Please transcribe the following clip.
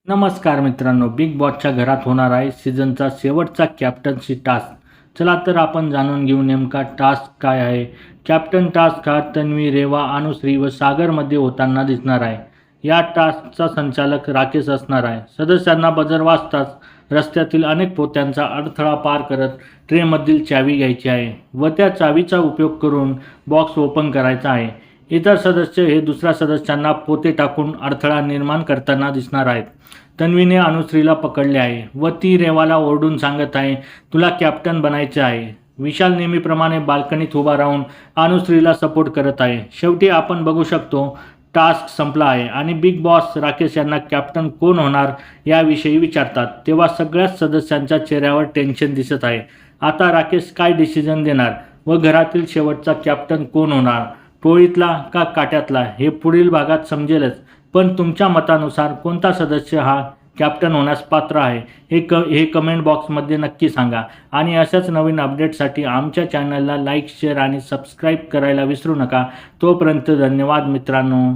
नमस्कार मित्रांनो, बिग बॉसच्या घरात होणार आहे सीझनचा शेवटचा कॅप्टन्सी टास्क. चला तर आपण जाणून घेऊ नेमका टास्क काय आहे. कॅप्टन टास्क हा तन्वी, रेवा, अनुश्री व सागरमध्ये होताना दिसणार आहे. या टास्कचा संचालक राकेश असणार आहे. सदस्यांना बजर वाजताच रस्त्यातील अनेक पोत्यांचा अडथळा पार करत ट्रेमधील चावी घ्यायची आहे व त्या चावीचा उपयोग करून बॉक्स ओपन करायचा आहे. इतर सदस्य हे दुसऱ्या सदस्यांना पोते टाकून अडथळा निर्माण करताना दिसणार आहेत. तन्वीने अनुश्रीला पकडले आहे व ती रेवाला ओरडून सांगत आहे, तुला कॅप्टन बनायचे आहे. विशाल नेहमीप्रमाणे बाल्कनीत उभा राहून अनुश्रीला सपोर्ट करत आहे. शेवटी आपण बघू शकतो टास्क संपला आहे आणि बिग बॉस राकेश यांना कॅप्टन कोण होणार याविषयी विचारतात, तेव्हा सगळ्याच सदस्यांच्या चेहऱ्यावर टेन्शन दिसत आहे. आता राकेश काय डिसिजन देणार व घरातील शेवटचा कॅप्टन कोण होणार, टोळीतला का काट्यातला, हे पुढील भागात समजेलच. पण तुमच्या मतानुसार कोणता सदस्य हा कॅप्टन होण्यास पात्र आहे हे कमेंट बॉक्समध्ये नक्की सांगा. आणि अशाच नवीन अपडेटसाठी आमच्या चॅनलला लाईक, शेअर आणि सबस्क्राईब करायला विसरू नका. तोपर्यंत धन्यवाद मित्रांनो.